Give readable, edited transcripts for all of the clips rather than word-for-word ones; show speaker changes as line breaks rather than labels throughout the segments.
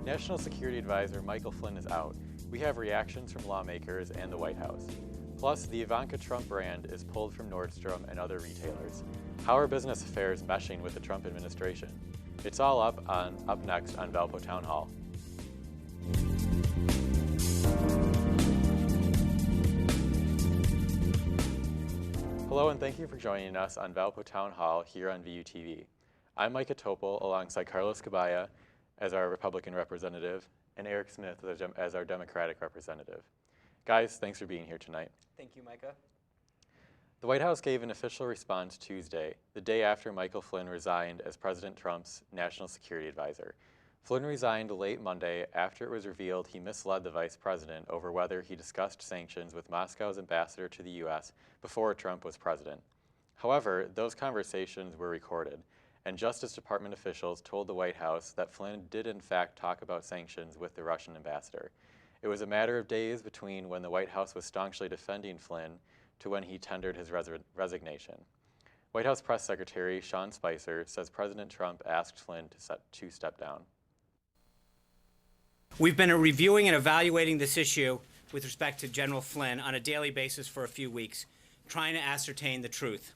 National Security Advisor Michael Flynn is out. We have reactions from lawmakers and the White House. Plus, the Ivanka Trump brand is pulled from Nordstrom and other retailers. How are business affairs meshing with the Trump administration? It's all up next on VALPO Townhall. Hello and thank you for joining us on VALPO Townhall here on VUTV. I'm Micah Topel alongside Carlos Cabaya as our Republican representative and Eric Smith as our Democratic representative. Guys, thanks for being here tonight.
Thank you, Micah.
The White House gave an official response Tuesday, the day after Michael Flynn resigned as President Trump's national security advisor. Flynn resigned late Monday after it was revealed he misled the vice president over whether he discussed sanctions with Moscow's ambassador to the U.S. before Trump was president. However, those conversations were recorded, and Justice Department officials told the White House that Flynn did in fact talk about sanctions with the Russian ambassador. It was a matter of days between when the White House was staunchly defending Flynn to when he tendered his resignation. White House Press Secretary Sean Spicer says President Trump asked Flynn to step down.
We've been reviewing and evaluating this issue with respect to General Flynn on a daily basis for a few weeks, trying to ascertain the truth.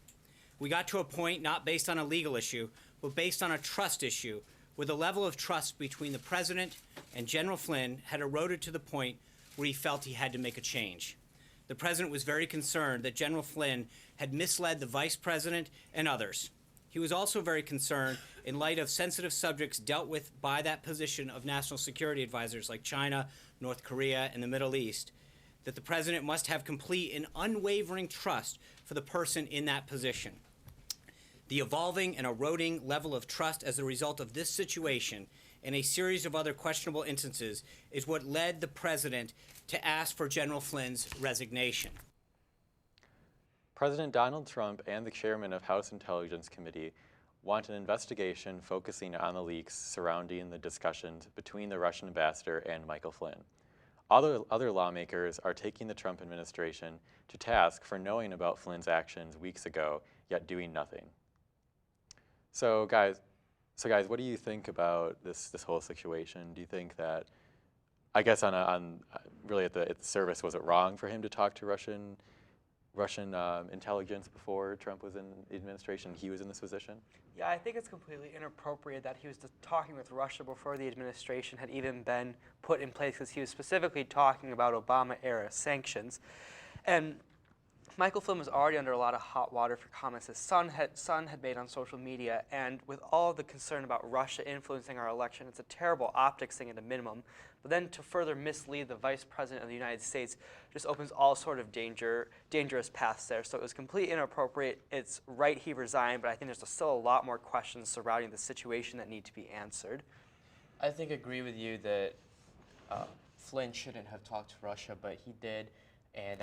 We got to a point not based on a legal issue, but based on a trust issue, where the level of trust between the president and General Flynn had eroded to the point where he felt he had to make a change. The president was very concerned that General Flynn had misled the vice president and others. He was also very concerned in light of sensitive subjects dealt with by that position of national security advisors like China, North Korea, and the Middle East, that the president must have complete and unwavering trust for the person in that position. The evolving and eroding level of trust as a result of this situation and a series of other questionable instances is what led the president to ask for General Flynn's resignation.
President Donald Trump and the chairman of House Intelligence Committee want an investigation focusing on the leaks surrounding the discussions between the Russian ambassador and Michael Flynn. Other lawmakers are taking the Trump administration to task for knowing about Flynn's actions weeks ago, yet doing nothing. So guys, what do you think about this whole situation? Do you think that, I guess really at the service, was it wrong for him to talk to Russian intelligence before Trump was in the administration, he was in this position?
Yeah, I think it's completely inappropriate that he was talking with Russia before the administration had even been put in place, because he was specifically talking about Obama-era sanctions. And Michael Flynn was already under a lot of hot water for comments his son had made on social media, and with all the concern about Russia influencing our election, it's a terrible optics thing at a minimum. But then to further mislead the Vice President of the United States just opens all sort of dangerous paths there. So it was completely inappropriate. It's right he resigned, but I think there's still a lot more questions surrounding the situation that need to be answered.
I agree with you that Flynn shouldn't have talked to Russia, but he did. And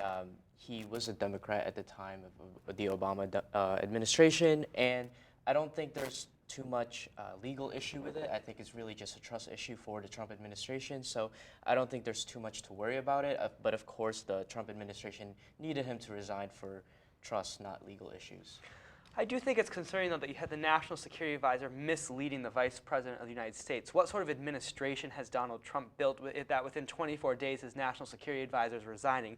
he was a Democrat at the time of the Obama administration, and I don't think there's too much legal issue with it. I think it's really just a trust issue for the Trump administration, so I don't think there's too much to worry about it. But of course, the Trump administration needed him to resign for trust, not legal issues.
I do think it's concerning, though, that you had the National Security Advisor misleading the Vice President of the United States. What sort of administration has Donald Trump built that within 24 days his National Security Advisor is resigning?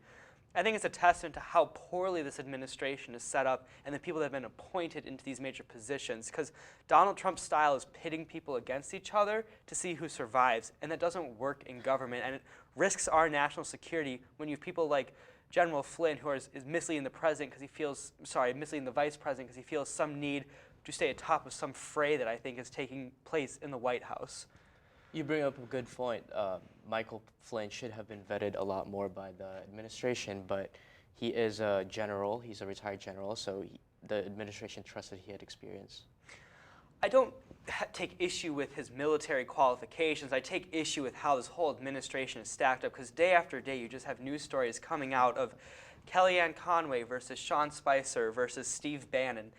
I think it's a testament to how poorly this administration is set up and the people that have been appointed into these major positions, because Donald Trump's style is pitting people against each other to see who survives, and that doesn't work in government, and it risks our national security when you have people like General Flynn, who is misleading the president because he feels, misleading the vice president because he feels some need to stay atop of some fray that I think is taking place in the White House.
You bring up a good point. Michael Flynn should have been vetted a lot more by the administration, but he is a general. He's a retired general, so the administration trusted he had experience.
I don't take issue with his military qualifications. I take issue with how this whole administration is stacked up, because day after day you just have news stories coming out of Kellyanne Conway versus Sean Spicer versus Steve Bannon.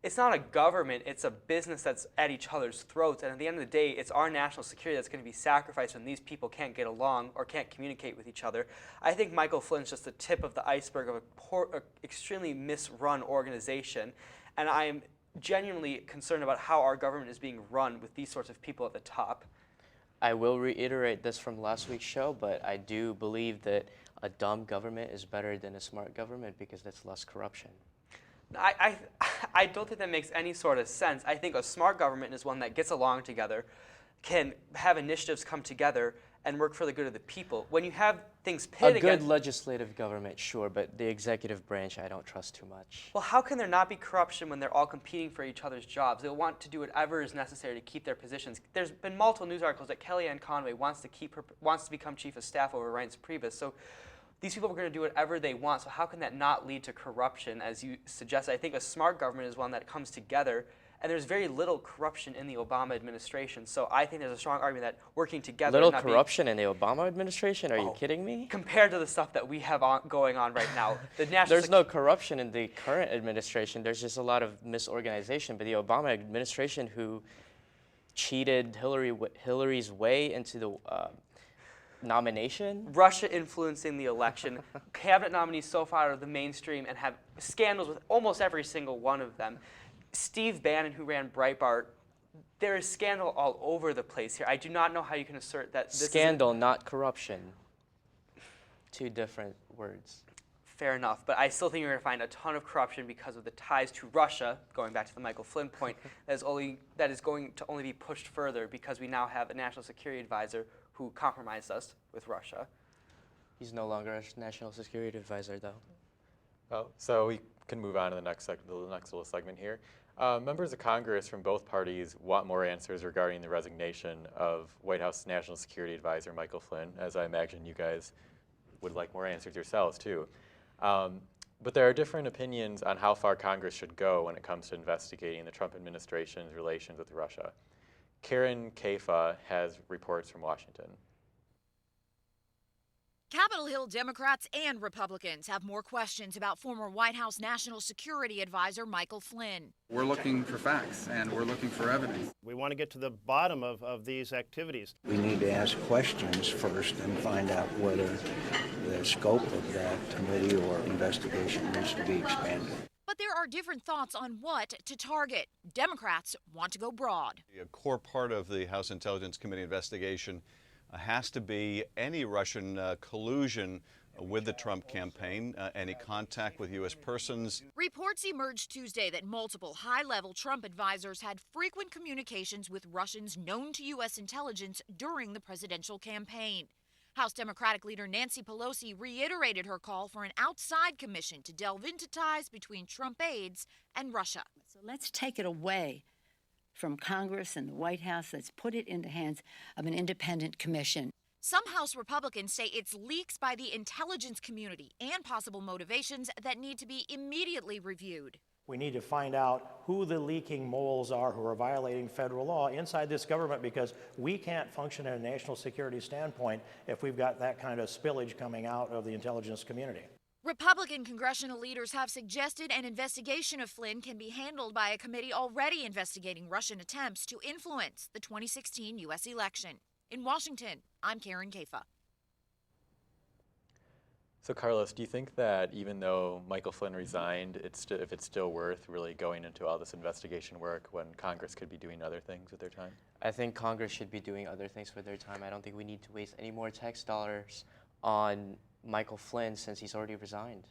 It's not a government, it's a business that's at each other's throats, and at the end of the day, it's our national security that's going to be sacrificed when these people can't get along or can't communicate with each other. I think Michael Flynn's just the tip of the iceberg of a extremely misrun organization, and I am genuinely concerned about how our government is being run with these sorts of people at the top.
I will reiterate this from last week's show, but I do believe that a dumb government is better than a smart government because that's less corruption.
I don't think that makes any sort of sense. I think a smart government is one that gets along together, can have initiatives come together, and work for the good of the people. When you have things pitted
A good
against...
legislative government, sure, but the executive branch I don't trust too much.
Well, how can there not be corruption when they're all competing for each other's jobs? They'll want to do whatever is necessary to keep their positions. There's been multiple news articles that Kellyanne Conway wants to become chief of staff over Reince Priebus. So these people are going to do whatever they want. So how can that not lead to corruption, as you suggest? I think a smart government is one that comes together. And there's very little corruption in the Obama administration. So I think there's a strong argument that working together...
Little corruption in the Obama administration? Are you kidding me?
Compared to the stuff that we have going on right now.
There's no corruption in the current administration. There's just a lot of misorganization. But the Obama administration, who cheated Hillary's way into the nomination?
Russia influencing the election. Cabinet nominees so far out of the mainstream and have scandals with almost every single one of them. Steve Bannon, who ran Breitbart, there is scandal all over the place here. I do not know how you can assert that this
Scandal, not corruption. Two different words.
Fair enough, but I still think you're going to find a ton of corruption because of the ties to Russia, going back to the Michael Flynn point, that is going to only be pushed further because we now have a national security advisor who compromised us with Russia.
He's no longer a national security advisor, though.
Well, so we can move on to the next little segment here. Members of Congress from both parties want more answers regarding the resignation of White House National Security Advisor Michael Flynn, as I imagine you guys would like more answers yourselves too. But there are different opinions on how far Congress should go when it comes to investigating the Trump administration's relations with Russia. Karen Kaifa has reports from Washington.
Capitol Hill Democrats and Republicans have more questions about former White House National Security Advisor Michael Flynn.
We're looking for facts and we're looking for evidence.
We want to get to the bottom of these activities.
We need to ask questions first and find out whether the scope of that committee or investigation needs to be expanded.
But there are different thoughts on what to target. Democrats want to go broad.
A core part of the House Intelligence Committee investigation has to be any Russian collusion with the Trump campaign, any contact with U.S. persons.
Reports emerged Tuesday that multiple high-level Trump advisors had frequent communications with Russians known to U.S. intelligence during the presidential campaign. House Democratic leader Nancy Pelosi reiterated her call for an outside commission to delve into ties between Trump aides and Russia.
So let's take it away from Congress and the White House. Let's put it in the hands of an independent commission.
Some House Republicans say it's leaks by the intelligence community and possible motivations that need to be immediately reviewed.
We need to find out who the leaking moles are who are violating federal law inside this government, because we can't function in a national security standpoint if we've got that kind of spillage coming out of the intelligence community.
Republican congressional leaders have suggested an investigation of Flynn can be handled by a committee already investigating Russian attempts to influence the 2016 U.S. election. In Washington, I'm Karen Kaifa.
So Carlos, do you think that even though Michael Flynn resigned, if it's still worth really going into all this investigation work when Congress could be doing other things with their time?
I think Congress should be doing other things with their time. I don't think we need to waste any more tax dollars on Michael Flynn since he's already resigned.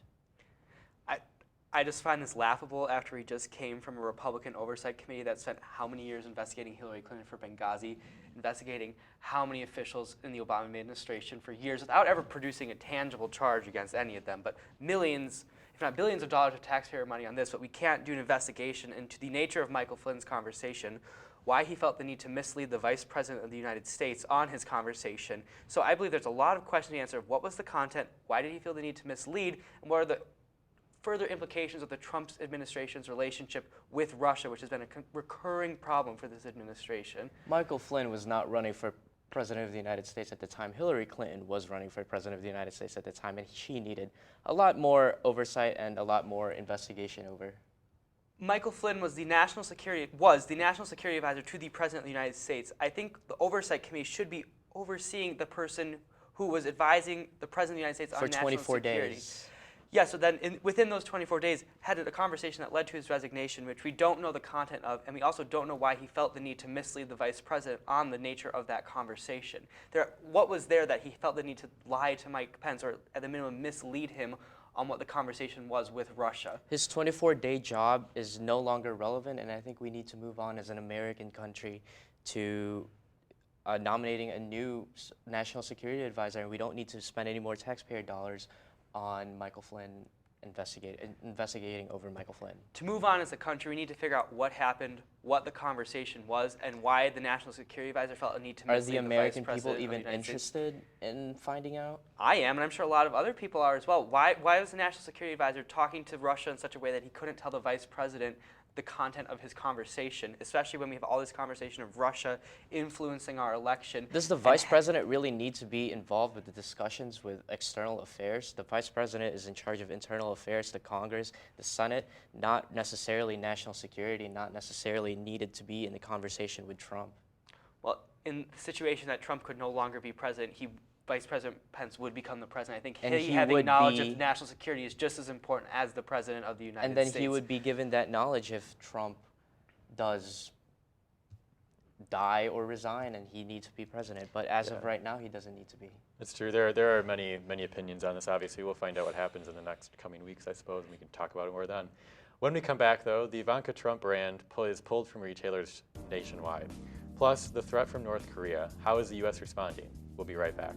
I just find this laughable after he just came from a Republican oversight committee that spent how many years investigating Hillary Clinton for Benghazi, investigating how many officials in the Obama administration for years without ever producing a tangible charge against any of them, but millions, if not billions of dollars of taxpayer money on this, but we can't do an investigation into the nature of Michael Flynn's conversation, why he felt the need to mislead the Vice President of the United States on his conversation. So I believe there's a lot of questions to answer of what was the content, why did he feel the need to mislead, and what are the further implications of the Trump administration's relationship with Russia, which has been a recurring problem for this administration.
Michael Flynn was not running for President of the United States at the time. Hillary Clinton was running for President of the United States at the time, and she needed a lot more oversight and a lot more investigation over.
Michael Flynn was the national security advisor to the President of the United States. I think the Oversight Committee should be overseeing the person who was advising the President of the United States on national security.
For 24 days.
Yeah, so then within those 24 days, had a conversation that led to his resignation, which we don't know the content of, and we also don't know why he felt the need to mislead the vice president on the nature of that conversation. What was there that he felt the need to lie to Mike Pence, or at the minimum mislead him on what the conversation was with Russia?
His 24-day job is no longer relevant, and I think we need to move on as an American country to nominating a new national security advisor, and we don't need to spend any more taxpayer dollars on Michael Flynn investigating over Michael Flynn.
To move on as a country, we need to figure out what happened, what the conversation was, and why the national security advisor felt a need to mislead
Are the American
vice
people
president of the
even
United States.
interested in finding out?
I am, and I'm sure a lot of other people are as well. Why was the national security advisor talking to Russia in such a way that he couldn't tell the vice president the content of his conversation, especially when we have all this conversation of Russia influencing our election?
Does the vice president really need to be involved with the discussions with external affairs? The vice president is in charge of internal affairs, the Congress, the Senate, not necessarily national security, not necessarily needed to be in the conversation with Trump.
Well, in the situation that Trump could no longer be president, Vice President Pence would become the president. I think he having knowledge of national security is just as important as the president of the United States.
And then he would be given that knowledge if Trump does die or resign and he needs to be president. But as of right now, he doesn't need to be.
It's true. There are many opinions on this. Obviously, we'll find out what happens in the next coming weeks, I suppose, and we can talk about it more then. When we come back, though, the Ivanka Trump brand is pulled from retailers nationwide. Plus, the threat from North Korea. How is the U.S. responding? We'll be right back.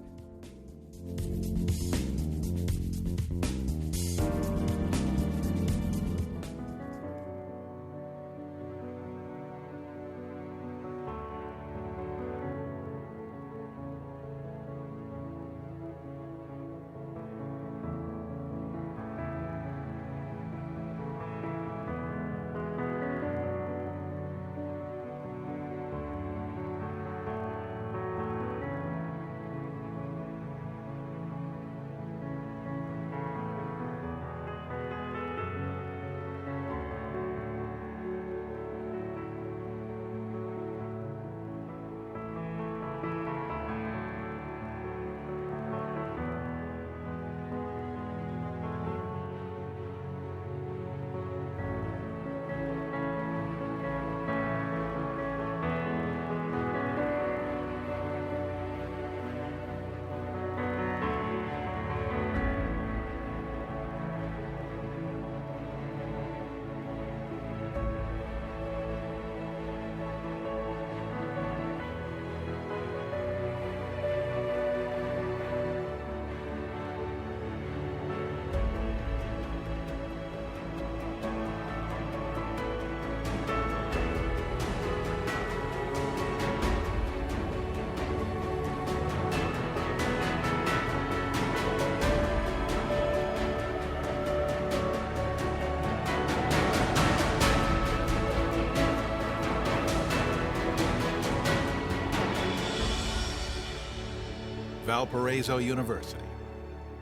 Valparaiso University,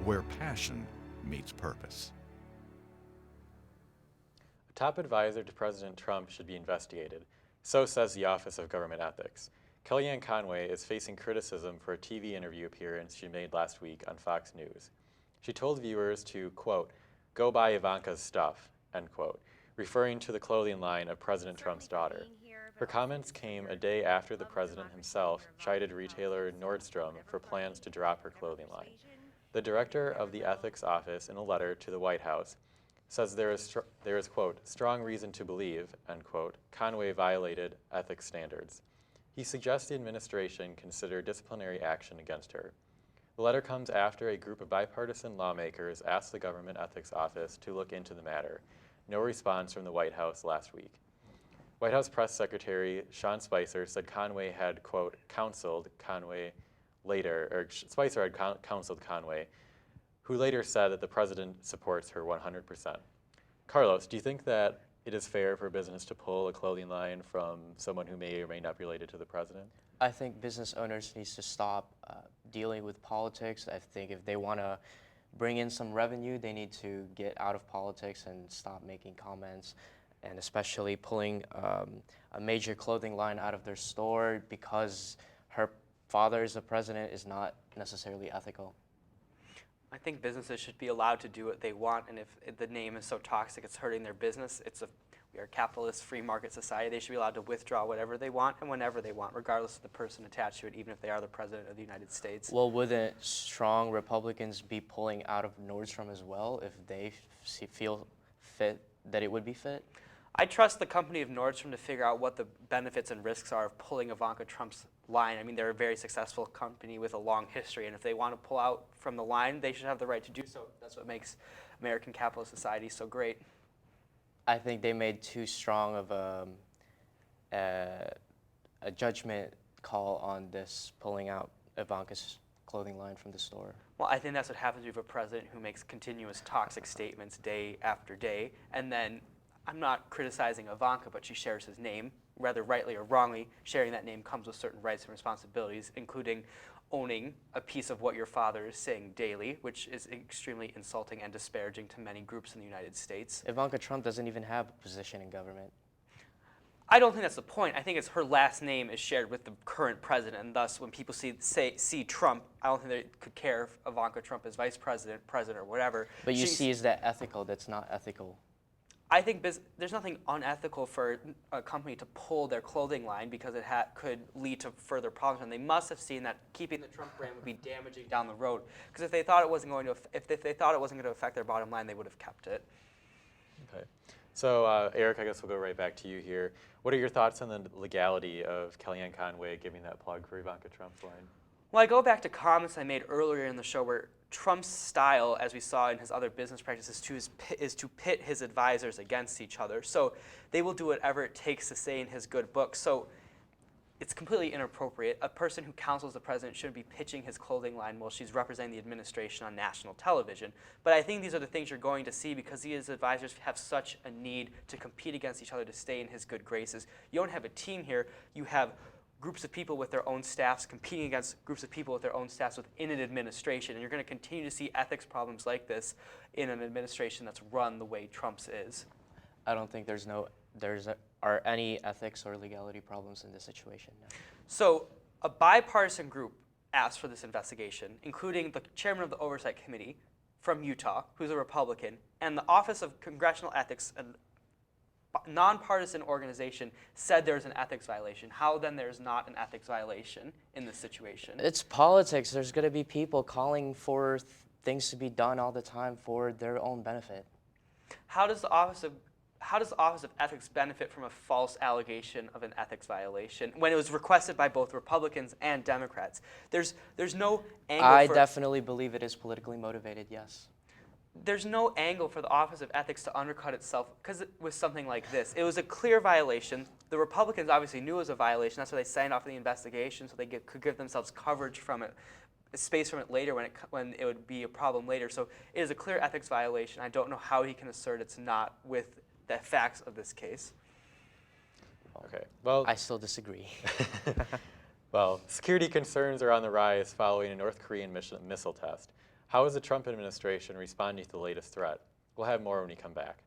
where passion meets purpose.
A top advisor to President Trump should be investigated. So says the Office of Government Ethics. Kellyanne Conway is facing criticism for a TV interview appearance she made last week on Fox News. She told viewers to, quote, go buy Ivanka's stuff, end quote, referring to the clothing line of President Trump's daughter. Her comments came a day after the president himself chided retailer Nordstrom for plans to drop her clothing line. The director of the ethics office, in a letter to the White House, says there is, quote, strong reason to believe, end quote, Conway violated ethics standards. He suggests the administration consider disciplinary action against her. The letter comes after a group of bipartisan lawmakers asked the government ethics office to look into the matter. No response from the White House last week. White House Press Secretary Sean Spicer said Conway had, quote, counseled Conway later, or Spicer had counseled Conway, who later said that the president supports her 100%. Carlos, do you think that it is fair for business to pull a clothing line from someone who may or may not be related to the president?
I think business owners need to stop dealing with politics. I think if they want to bring in some revenue, they need to get out of politics and stop making comments, and especially pulling a major clothing line out of their store because her father is the president is not necessarily ethical.
I think businesses should be allowed to do what they want, and if the name is so toxic it's hurting their business, we are a capitalist free market society. They should be allowed to withdraw whatever they want and whenever they want, regardless of the person attached to it, even if they are the president of the United States.
Well, wouldn't strong Republicans be pulling out of Nordstrom as well if they feel fit that it would be fit?
I trust the company of Nordstrom to figure out what the benefits and risks are of pulling Ivanka Trump's line. I mean, they're a very successful company with a long history, and if they want to pull out from the line, they should have the right to do so. That's what makes American capitalist society so great.
I think they made too strong of a judgment call on this pulling out Ivanka's clothing line from the store. Well,
I think that's what happens with a president who makes continuous toxic statements day after day, and then I'm not criticizing Ivanka, but she shares his name, whether rightly or wrongly. Sharing that name comes with certain rights and responsibilities, including owning a piece of what your father is saying daily, which is extremely insulting and disparaging to many groups in the United States.
Ivanka Trump doesn't even have a position in government.
I don't think that's the point. I think it's her last name is shared with the current president, and thus when people see Trump, I don't think they could care if Ivanka Trump is vice president, president, or whatever.
But you see, is that ethical? That's not ethical.
I think there's nothing unethical for a company to pull their clothing line because it could lead to further problems, and they must have seen that keeping the Trump brand would be damaging down the road. Because if they thought it wasn't going to affect their bottom line, they would have kept it.
Okay. So Eric, I guess we'll go right back to you here. What are your thoughts on the legality of Kellyanne Conway giving that plug for Ivanka Trump's line?
Well, I go back to comments I made earlier in the show where Trump's style, as we saw in his other business practices, is to pit his advisors against each other. So they will do whatever it takes to say in his good book. So it's completely inappropriate. A person who counsels the president shouldn't be pitching his clothing line while she's representing the administration on national television. But I think these are the things you're going to see because his advisors have such a need to compete against each other to stay in his good graces. You don't have a team here. You have groups of people with their own staffs competing against groups of people with their own staffs within an administration. And you're going to continue to see ethics problems like this in an administration that's run the way Trump's is.
I don't think are any ethics or legality problems in this situation. No.
So a bipartisan group asked for this investigation, including the chairman of the Oversight Committee from Utah, who's a Republican, and the Office of Congressional Ethics, a nonpartisan organization, said there's an ethics violation. How then there's not an ethics violation in this situation?
It's politics. There's going to be people calling for things to be done all the time for their own benefit.
How does the Office of Ethics benefit from a false allegation of an ethics violation when it was requested by both Republicans and Democrats? There's no angle
I definitely believe it is politically motivated, yes.
There's no angle for the Office of Ethics to undercut itself because with something like this. It was a clear violation. The Republicans obviously knew it was a violation. That's why they signed off on the investigation so they could give themselves coverage from it, space from it later when it would be a problem later. So it is a clear ethics violation. I don't know how he can assert it's not with the facts of this case.
Okay. Well,
I still disagree.
Well, security concerns are on the rise following a North Korean missile test. How is the Trump administration responding to the latest threat? We'll have more when we come back.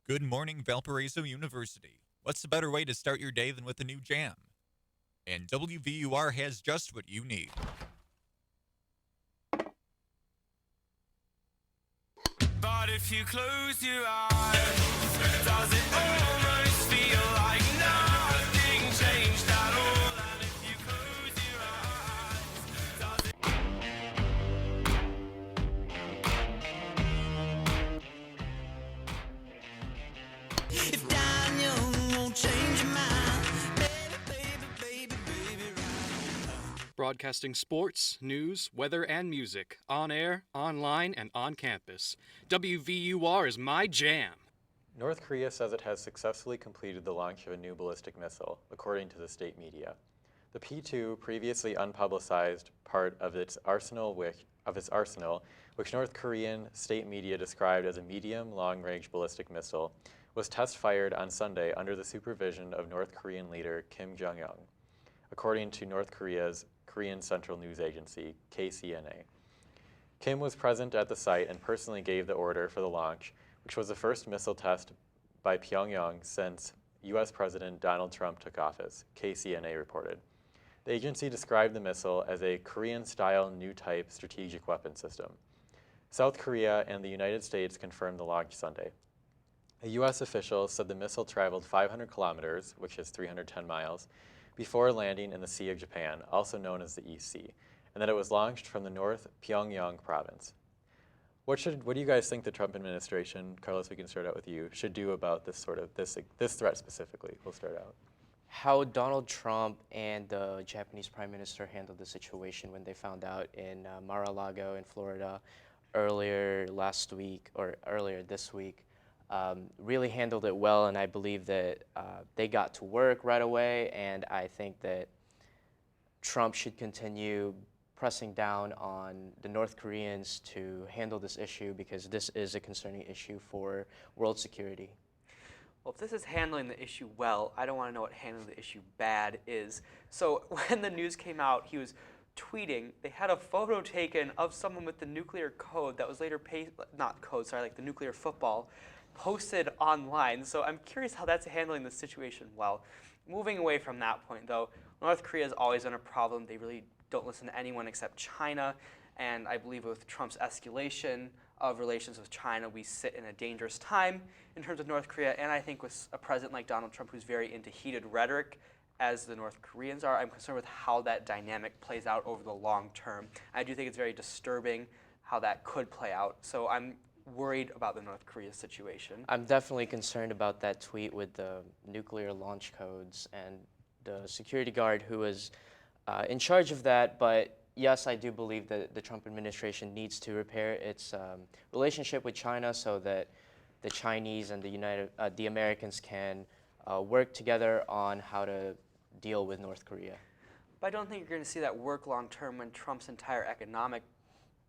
Good morning, Valparaiso University. What's a better way to start your day than with a new jam? And WVUR has just what you need. But if you close your eyes, does it almost feel like nothing changed at all? And if you close your eyes, does it... If Daniel won't change your mind, baby, baby, baby, baby, right.
broadcasting sports, news, weather, and music, on air, online, and on campus. WVUR is my jam.
North Korea says it has successfully completed the launch of a new ballistic missile, according to the state media. The P-2, previously unpublicized part of its arsenal, which North Korean state media described as a medium long-range ballistic missile, was test-fired on Sunday under the supervision of North Korean leader Kim Jong-un, according to North Korea's Korean Central News Agency, KCNA. Kim was present at the site and personally gave the order for the launch, which was the first missile test by Pyongyang since U.S. President Donald Trump took office, KCNA reported. The agency described the missile as a Korean-style new type strategic weapon system. South Korea and the United States confirmed the launch Sunday. A U.S. official said the missile traveled 500 kilometers, which is 310 miles, before landing in the Sea of Japan, also known as the East Sea, and that it was launched from the North Pyongyang province. What do you guys think the Trump administration, Carlos, we can start out with you, should do about this this threat specifically? We'll start out.
How Donald Trump and the Japanese Prime Minister handled the situation when they found out in Mar-a-Lago in Florida earlier this week. Really handled it well, and I believe that they got to work right away, and I think that Trump should continue pressing down on the North Koreans to handle this issue because this is a concerning issue for world security.
Well, if this is handling the issue well, I don't want to know what handling the issue bad is. So when the news came out, he was tweeting. They had a photo taken of someone with the nuclear code that was later like the nuclear football, posted online. So I'm curious how that's handling the situation well. Moving away from that point, though, North Korea has always been a problem. They really don't listen to anyone except China. And I believe with Trump's escalation of relations with China, we sit in a dangerous time in terms of North Korea. And I think with a president like Donald Trump, who's very into heated rhetoric, as the North Koreans are, I'm concerned with how that dynamic plays out over the long term. I do think it's very disturbing how that could play out. So I'm worried about the North Korea situation.
I'm definitely concerned about that tweet with the nuclear launch codes and the security guard who was in charge of that, but yes, I do believe that the Trump administration needs to repair its relationship with China so that the Chinese and the Americans can work together on how to deal with North Korea.
But I don't think you're going to see that work long term when Trump's entire economic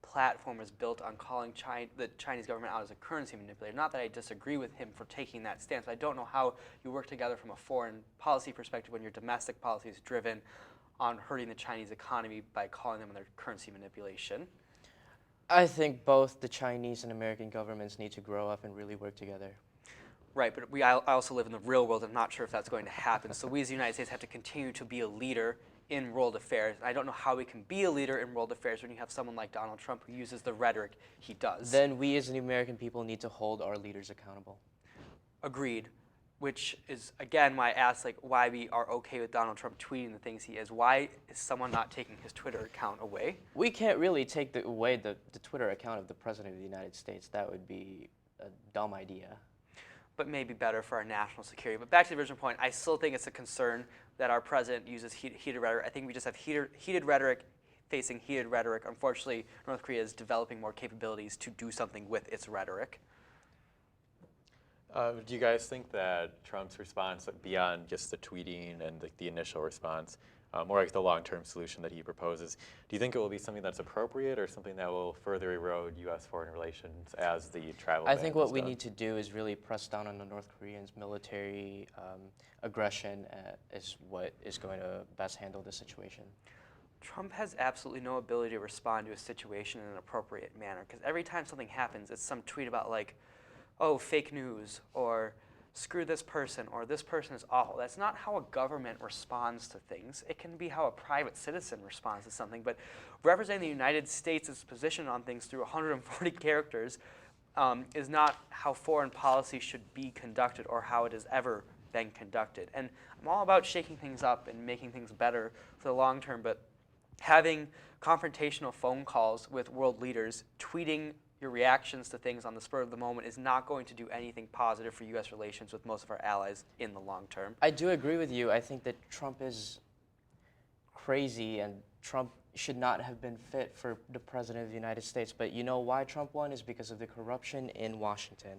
platform is built on calling the Chinese government out as a currency manipulator. Not that I disagree with him for taking that stance, but I don't know how you work together from a foreign policy perspective when your domestic policy is driven on hurting the Chinese economy by calling them their currency manipulation.
I think both the Chinese and American governments need to grow up and really work together.
Right, but I also live in the real world. I'm not sure if that's going to happen. So we as the United States have to continue to be a leader in world affairs. I don't know how we can be a leader in world affairs when you have someone like Donald Trump who uses the rhetoric he does.
Then we as the American people need to hold our leaders accountable.
Agreed. Which is, again, why I asked why we are okay with Donald Trump tweeting the things he is. Why is someone not taking his Twitter account away?
We can't really take away the Twitter account of the President of the United States. That would be a dumb idea.
But maybe better for our national security. But back to the original point, I still think it's a concern that our president uses heated rhetoric. I think we just have heated rhetoric facing heated rhetoric. Unfortunately, North Korea is developing more capabilities to do something with its rhetoric.
Do you guys think that Trump's response, beyond just the tweeting and the initial response, more like the long-term solution that he proposes, do you think it will be something that's appropriate or something that will further erode U.S. foreign relations as the travel ban
I think what
is
we
done?
need to do is really press down on the North Koreans' military aggression is what is going to best handle the situation.
Trump has absolutely no ability to respond to a situation in an appropriate manner because every time something happens, it's some tweet about oh, fake news, or screw this person, or this person is awful. That's not how a government responds to things. It can be how a private citizen responds to something, but representing the United States' position on things through 140 characters is not how foreign policy should be conducted or how it has ever been conducted. And I'm all about shaking things up and making things better for the long term, but having confrontational phone calls with world leaders, tweeting your reactions to things on the spur of the moment is not going to do anything positive for U.S. relations with most of our allies in the long term.
I do agree with you. I think that Trump is crazy and Trump should not have been fit for the president of the United States. But you know why Trump won is because of the corruption in Washington.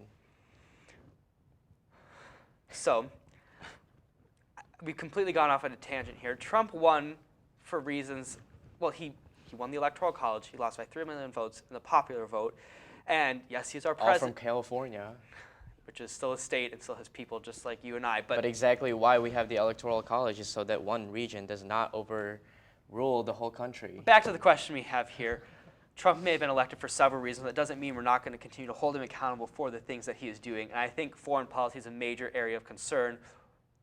So, we've completely gone off on a tangent here. Trump won for reasons, well, he won the Electoral College. He lost by 3 million votes in the popular vote. And yes, he's our
All
president.
from California.
Which is still a state and still has people just like you and I.
But exactly why we have the Electoral College is so that one region does not overrule the whole country.
Back to the question we have here. Trump may have been elected for several reasons. That doesn't mean we're not going to continue to hold him accountable for the things that he is doing. And I think foreign policy is a major area of concern,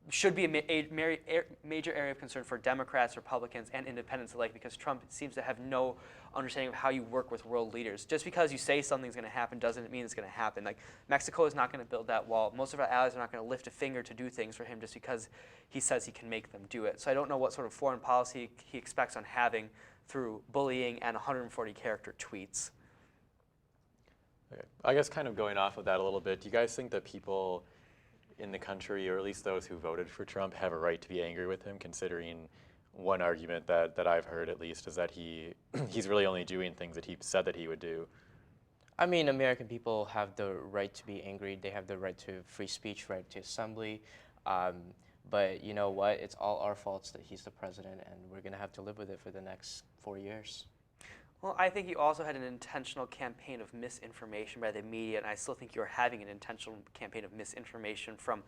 should be a major area of concern for Democrats, Republicans, and independents alike, because Trump seems to have no understanding of how you work with world leaders. Just because you say something's going to happen doesn't mean it's going to happen. Like, Mexico is not going to build that wall. Most of our allies are not going to lift a finger to do things for him just because he says he can make them do it. So I don't know what sort of foreign policy he expects on having through bullying and 140-character tweets.
Okay. I guess kind of going off of that a little bit, do you guys think that people in the country, or at least those who voted for Trump, have a right to be angry with him, considering one argument that I've heard at least is that he's really only doing things that he said that he would do?
I mean, American people have the right to be angry. They have the right to free speech, right to assembly. But you know what? It's all our faults that he's the president, and we're going to have to live with it for the next 4 years.
Well, I think you also had an intentional campaign of misinformation by the media, and I still think you're having an intentional campaign of misinformation from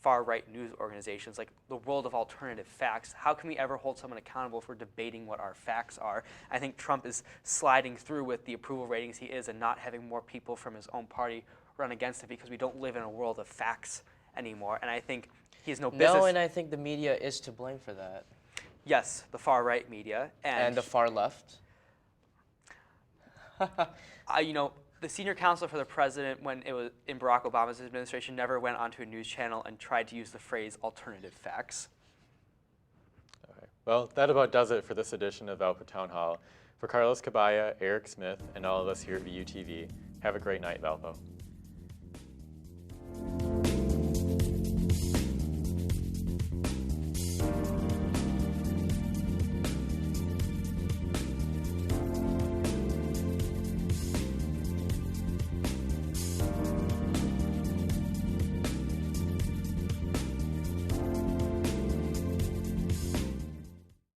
far-right news organizations like the World of Alternative Facts. How can we ever hold someone accountable for debating what our facts are? I think Trump is sliding through with the approval ratings he is and not having more people from his own party run against it because we don't live in a world of facts anymore, and I think he has no business.
No, and I think the media is to blame for that.
Yes, the far-right media.
And the far left.
You know, the senior counsel for the president, when it was in Barack Obama's administration, never went onto a news channel and tried to use the phrase alternative facts.
Okay. Well, that about does it for this edition of VALPO Townhall. For Carlos Cabaya, Eric Smith, and all of us here at VUTV, have a great night, VALPO.